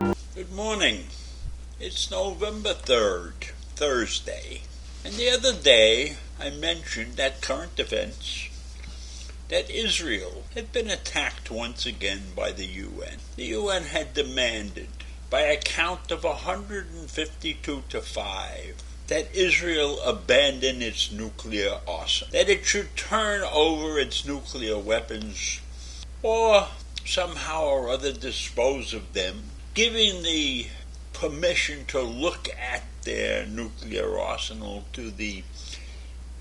Good morning. It's November 3rd, Thursday. And the other day I mentioned at current events that Israel had been attacked once again by the UN. The UN had demanded, by a count of 152 to 5, that Israel abandon its nuclear arsenal, that it should turn over its nuclear weapons or somehow or other dispose of them, giving the permission to look at their nuclear arsenal to the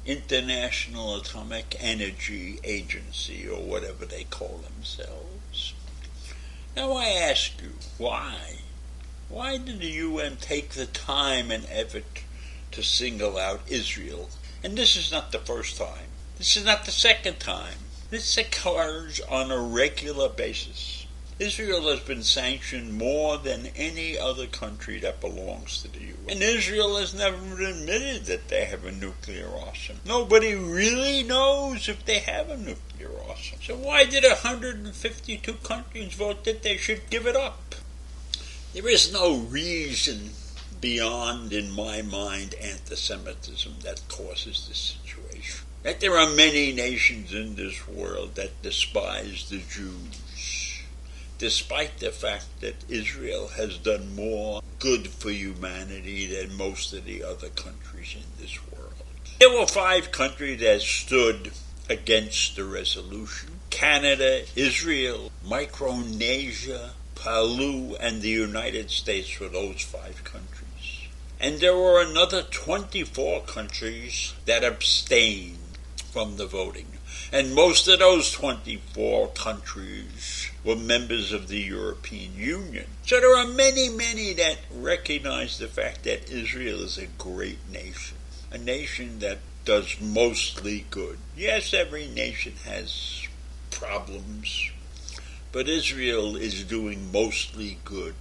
International Atomic Energy Agency, or whatever they call themselves. Now I ask you, why? Why did the UN take the time and effort to single out Israel? And this is not the first time. This is not the second time. This occurs on a regular basis. Israel has been sanctioned more than any other country that belongs to the UN. And Israel has never admitted that they have a nuclear arsenal. Nobody really knows if they have a nuclear arsenal. So why did 152 countries vote that they should give it up? There is no reason beyond, in my mind, anti-Semitism that causes this situation. That there are many nations in this world that despise the Jews, despite the fact that Israel has done more good for humanity than most of the other countries in this world. There were 5 countries that stood against the resolution: Canada, Israel, Micronesia, Palau, and the United States were those 5 countries. And there were another 24 countries that abstained from the voting. And most of those 24 countries were members of the European Union. So there are many, many that recognize the fact that Israel is a great nation, a nation that does mostly good. Yes, every nation has problems, but Israel is doing mostly good.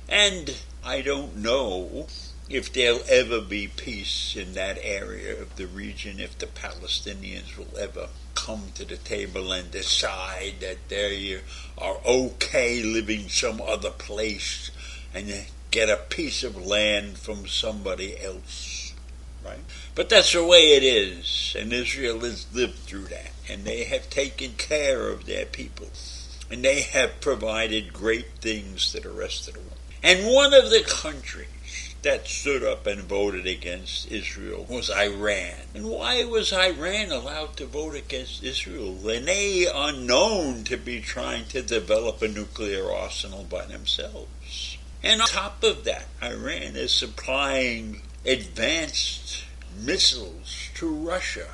And I don't know if there'll ever be peace in that area of the region, if the Palestinians will ever come to the table and decide that they are okay living some other place and get a piece of land from somebody else, right? But that's the way it is, and Israel has lived through that, and they have taken care of their people, and they have provided great things to the rest of the world. And one of the countries that stood up and voted against Israel was Iran. And why was Iran allowed to vote against Israel? And they are known to be trying to develop a nuclear arsenal by themselves. And on top of that, Iran is supplying advanced missiles to Russia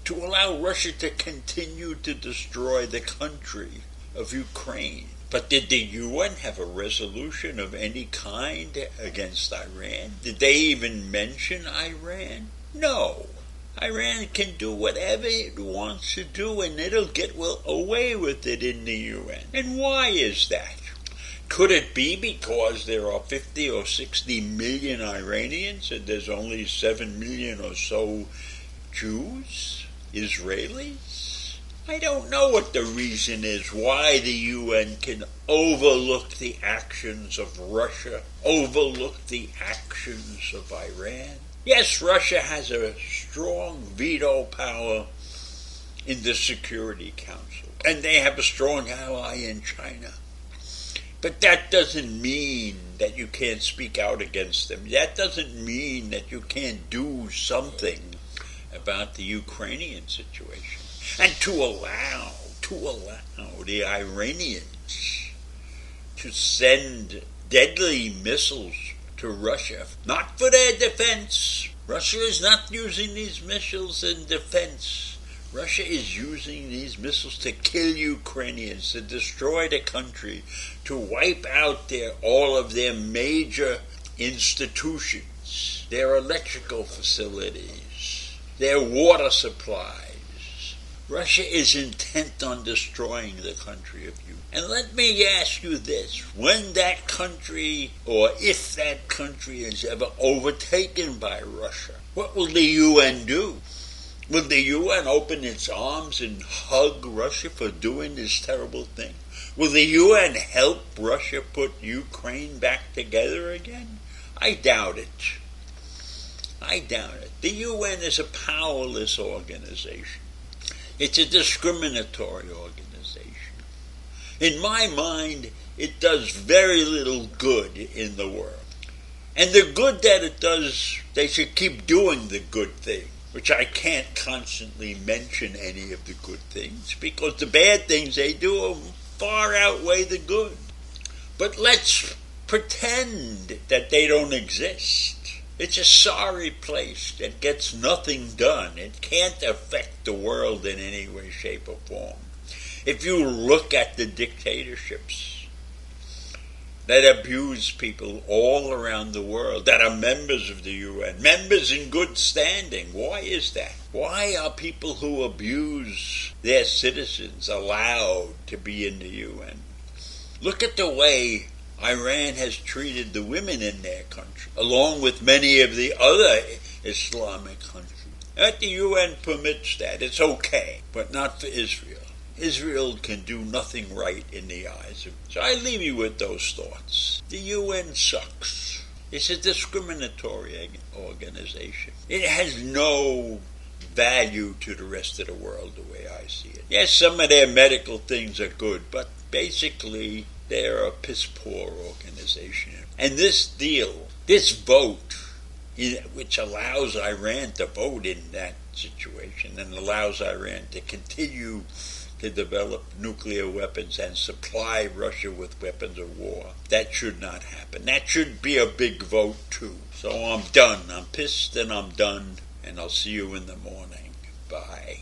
to allow Russia to continue to destroy the country of Ukraine. But did the UN have a resolution of any kind against Iran? Did they even mention Iran? No. Iran can do whatever it wants to do, and it'll get away with it in the UN. And why is that? Could it be because there are 50 or 60 million Iranians and there's only 7 million or so Jews, Israelis? I don't know what the reason is why the UN can overlook the actions of Russia, overlook the actions of Iran. Yes, Russia has a strong veto power in the Security Council, and they have a strong ally in China. But that doesn't mean that you can't speak out against them. That doesn't mean that you can't do something about the Ukrainian situation. And to allow the Iranians to send deadly missiles to Russia, not for their defense. Russia is not using these missiles in defense. Russia is using these missiles to kill Ukrainians, to destroy the country, to wipe out all of their major institutions, their electrical facilities, their water supplies. Russia is intent on destroying the country of Ukraine. And let me ask you this: when that country, or if that country is ever overtaken by Russia, what will the UN do? Will the UN open its arms and hug Russia for doing this terrible thing? Will the UN help Russia put Ukraine back together again? I doubt it. I doubt it. The UN is a powerless organization. It's a discriminatory organization. In my mind, it does very little good in the world. And the good that it does, they should keep doing the good thing, which I can't constantly mention any of the good things, because the bad things they do far outweigh the good. But let's pretend that they don't exist. It's a sorry place that gets nothing done. It can't affect the world in any way, shape, or form. If you look at the dictatorships that abuse people all around the world, that are members of the UN, members in good standing, why is that? Why are people who abuse their citizens allowed to be in the UN? Look at the way Iran has treated the women in their country, along with many of the other Islamic countries. That the UN permits that, it's okay, but not for Israel. Israel can do nothing right in the eyes of. So I leave you with those thoughts. The UN sucks. It's a discriminatory organization. It has no value to the rest of the world the way I see it. Yes, some of their medical things are good, but basically they're a piss-poor organization. And this deal, this vote, which allows Iran to vote in that situation and allows Iran to continue to develop nuclear weapons and supply Russia with weapons of war. That should not happen. That should be a big vote too. So I'm done. I'm pissed and I'm done. And I'll see you in the morning. Bye.